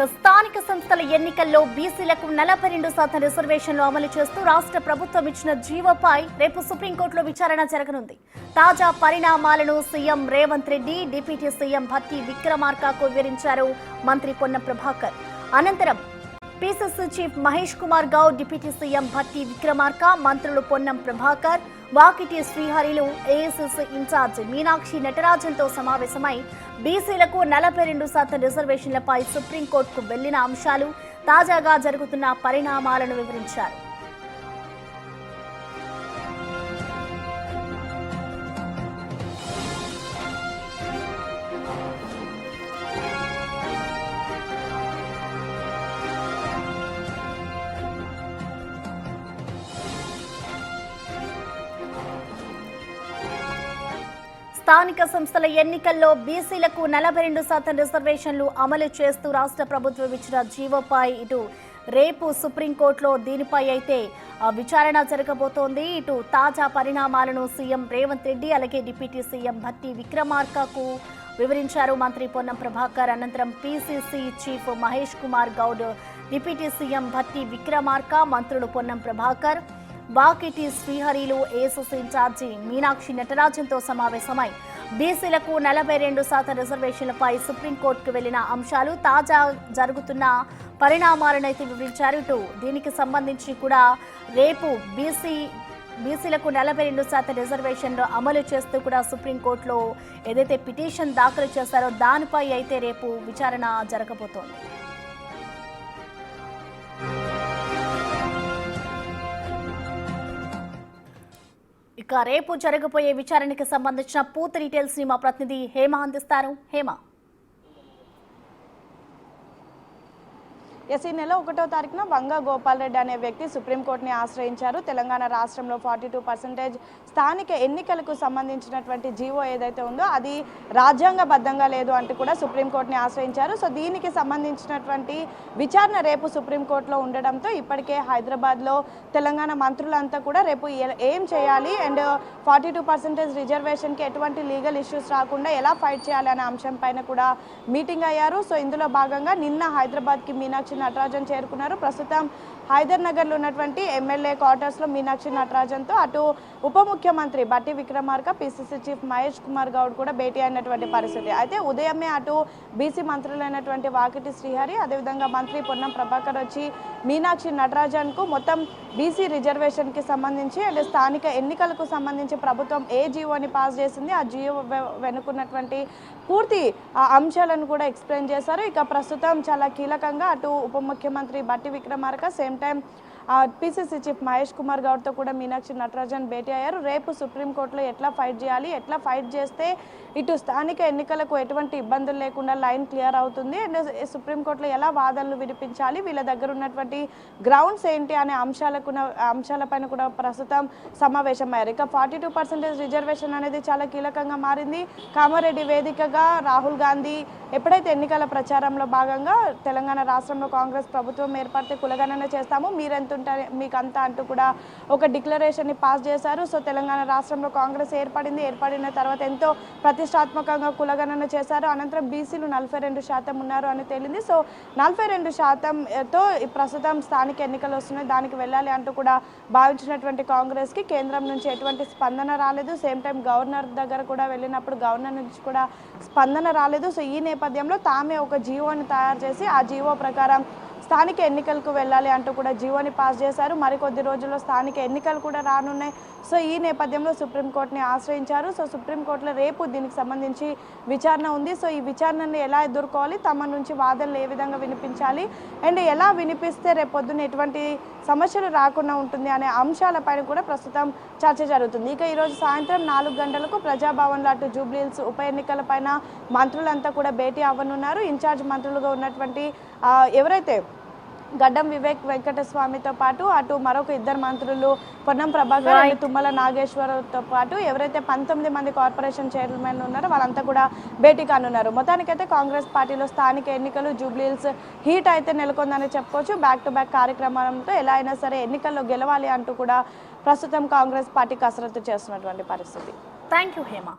స్థానిక సంస్థల ఎన్నికల్లో బీసీలకు 42% రిజర్వేషన్లు అమలు చేస్తూ రాష్ట్ర ప్రభుత్వం ఇచ్చిన జీవోపై రేపు సుప్రీంకోర్టులో విచారణ జరగనుంది. తాజా పరిణామాలను CM Revanth Reddy deputy CM Bhatti విక్రమార్కకు వివరించారు మంత్రి పొన్నం ప్రభాకర్. అనంతరం PCC chief Mahesh Kumar Goud, deputy CM Bhatti Vikramarka, మంత్రులు పొన్నం ప్రభాకర్, వాకిటి శ్రీహరిలు, ఏఐసీసీ ఇన్ఛార్జ్ మీనాక్షి నటరాజన్తో సమావేశమై బీసీలకు 42% రిజర్వేషన్లపై సుప్రీంకోర్టుకు వెళ్లిన అంశాలు, తాజాగా జరుగుతున్న పరిణామాలను వివరించారు. స్థానిక సంస్థల ఎన్నికల్లో బీసీలకు 42% రిజర్వేషన్లు అమలు చేస్తూ రాష్ట్ర ప్రభుత్వం ఇచ్చిన జీవోపై ఇటు రేపు సుప్రీంకోర్టులో దీనిపై అయితే విచారణ జరగబోతోంది. ఇటు తాజా పరిణామాలను సీఎం రేవంత్ రెడ్డి అలాగే డిప్యూటీ సీఎం భట్టి విక్రమార్కకు వివరించారు మంత్రి పొన్నం ప్రభాకర్. అనంతరం PCC chief Mahesh Kumar Goud, deputy CM Bhatti Vikramarka, మంత్రులు పొన్నం ప్రభాకర్, వాకిటి శ్రీహరిలు, ఏఐసీసీ ఇన్ఛార్జి మీనాక్షి నటరాజన్తో సమావేశమై బీసీలకు 42% రిజర్వేషన్లపై సుప్రీంకోర్టుకు వెళ్లిన అంశాలు, తాజా జరుగుతున్న పరిణామాలను అయితే వివరించారు. ఇటు దీనికి సంబంధించి కూడా రేపు బీసీలకు 42% రిజర్వేషన్లు అమలు చేస్తూ కూడా సుప్రీంకోర్టులో ఏదైతే పిటిషన్ దాఖలు చేశారో దానిపై అయితే రేపు విచారణ జరగబోతోంది. ఇక రేపు జరగబోయే విచారణకి సంబంధించిన పూర్తి డీటెయిల్స్ ని మా ప్రతినిధి హేమ అందిస్తారు. హేమ, ఈ నెల 1వ తారీఖున వంగ గోపాల్ రెడ్డి అనే వ్యక్తి సుప్రీంకోర్టుని ఆశ్రయించారు. తెలంగాణ రాష్ట్రంలో 42% స్థానిక ఎన్నికలకు సంబంధించినటువంటి జీవో ఏదైతే ఉందో అది రాజ్యాంగబద్ధంగా లేదు అంటూ కూడా సుప్రీంకోర్టుని ఆశ్రయించారు. సో దీనికి సంబంధించినటువంటి విచారణ రేపు సుప్రీంకోర్టులో ఉండడంతో ఇప్పటికే హైదరాబాద్లో తెలంగాణ మంత్రులంతా కూడా రేపు ఏం చేయాలి అండ్ 42% రిజర్వేషన్కి ఎటువంటి లీగల్ ఇష్యూస్ రాకుండా ఎలా ఫైట్ చేయాలి అనే అంశం పైన కూడా మీటింగ్ అయ్యారు. సో ఇందులో భాగంగా నిన్న హైదరాబాద్కి మీనాక్షి నటరాజన్ చేరుకున్నారు. ప్రస్తుతం హైదర్ నగర్లో ఉన్నటువంటి ఎమ్మెల్యే క్వార్టర్స్లో మీనాక్షి నటరాజన్తో అటు ఉప ముఖ్యమంత్రి భట్టి విక్రమార్క, పీసీసీ చీఫ్ మహేష్ కుమార్ గౌడ్ కూడా భేటీ అయినటువంటి పరిస్థితి. అయితే ఉదయమే అటు బీసీ మంత్రులైనటువంటి వాకిటి శ్రీహరి, అదేవిధంగా మంత్రి పొన్నం ప్రభాకర్ వచ్చి మీనాక్షి నటరాజన్కు మొత్తం బీసీ రిజర్వేషన్కి సంబంధించి అండ్ స్థానిక ఎన్నికలకు సంబంధించి ప్రభుత్వం ఏ జీవోని పాస్ చేసింది, ఆ జీవో వెనుకున్నటువంటి పూర్తి అంశాలను కూడా ఎక్స్ప్లెయిన్ చేశారు. ఇక ప్రస్తుతం చాలా కీలకంగా అటు ఉప ముఖ్యమంత్రి Bhatti Vikramarka, same time PCC chief Mahesh Kumar గౌడ్తో కూడా మీనాక్షి నటరాజన్ భేటీ అయ్యారు. రేపు సుప్రీంకోర్టులో ఎట్లా ఫైట్ చేయాలి, ఎట్లా ఫైట్ చేస్తే ఇటు స్థానిక ఎన్నికలకు ఎటువంటి ఇబ్బందులు లేకుండా లైన్ క్లియర్ అవుతుంది అండ్ సుప్రీంకోర్టులో ఎలా వాదనలు వినిపించాలి, వీళ్ళ దగ్గర ఉన్నటువంటి గ్రౌండ్స్ ఏంటి అనే అంశాలపైన కూడా ప్రస్తుతం సమావేశమయ్యారు. ఇక 42% రిజర్వేషన్ అనేది చాలా కీలకంగా మారింది. కామారెడ్డి వేదికగా రాహుల్ గాంధీ ఎప్పుడైతే ఎన్నికల ప్రచారంలో భాగంగా తెలంగాణ రాష్ట్రంలో కాంగ్రెస్ ప్రభుత్వం ఏర్పడితే కులగణన చేస్తాము, మీరెంత ఉంటారు మీకంతా అంటూ కూడా ఒక డిక్లరేషన్ని పాస్ చేశారు. సో తెలంగాణ రాష్ట్రంలో కాంగ్రెస్ ఏర్పడిన తర్వాత ఎంతో ప్రతిష్టాత్మకంగా కులగణన చేశారు. అనంతరం బీసీలు 42% ఉన్నారు అని తేలింది. సో 42%తో ప్రస్తుతం స్థానిక ఎన్నికలు వస్తున్నాయి, దానికి వెళ్ళాలి అంటూ కూడా భావించినటువంటి కాంగ్రెస్కి కేంద్రం నుంచి ఎటువంటి స్పందన రాలేదు. సేమ్ టైం గవర్నర్ దగ్గర కూడా వెళ్ళినప్పుడు గవర్నర్ నుంచి కూడా స్పందన రాలేదు. సో ఈ నేపథ్యంలో తామే ఒక జీవోని తయారు చేసి ఆ జీవో ప్రకారం స్థానిక ఎన్నికలకు వెళ్ళాలి అంటూ కూడా జీవోని పాస్ చేశారు. మరికొద్ది రోజుల్లో స్థానిక ఎన్నికలు కూడా రానున్నాయి. సో ఈ నేపథ్యంలో సుప్రీంకోర్టుని ఆశ్రయించారు. సో సుప్రీంకోర్టులో రేపు దీనికి సంబంధించి విచారణ ఉంది. సో ఈ విచారణని ఎలా ఎదుర్కోవాలి, తమ నుంచి వాదనలు ఏ విధంగా వినిపించాలి అండ్ ఎలా వినిపిస్తే రేపొద్దున ఎటువంటి సమస్యలు రాకుండా ఉంటుంది అనే అంశాలపైన కూడా ప్రస్తుతం చర్చ జరుగుతుంది. ఇక ఈరోజు సాయంత్రం 4 గంటలకు ప్రజాభవన్లో అటు జూబ్లీహిల్స్ ఉప ఎన్నికలపైన మంత్రులంతా కూడా భేటీ అవ్వనున్నారు. ఇన్ఛార్జ్ మంత్రులుగా ఉన్నటువంటి ఎవరైతే గడ్డం వివేక్ వెంకటస్వామితో పాటు అటు మరొక 2 మంత్రులు పొన్నం ప్రభాకర్ అండ్ తుమ్మల నాగేశ్వరతో పాటు ఎవరైతే 19 మంది కార్పొరేషన్ చైర్మన్ ఉన్నారో వాళ్ళంతా కూడా భేటీ కానున్నారు. మొత్తానికైతే కాంగ్రెస్ పార్టీలో స్థానిక ఎన్నికలు జూబ్లీహిల్స్ హీట్ అయితే నెలకొందని చెప్పుకోవచ్చు. బ్యాక్ టు బ్యాక్ కార్యక్రమాలతో ఎలా అయినా సరే ఎన్నికల్లో గెలవాలి అంటూ కూడా ప్రస్తుతం కాంగ్రెస్ పార్టీ కసరత్తు చేస్తున్నటువంటి పరిస్థితి. Thank you Hema.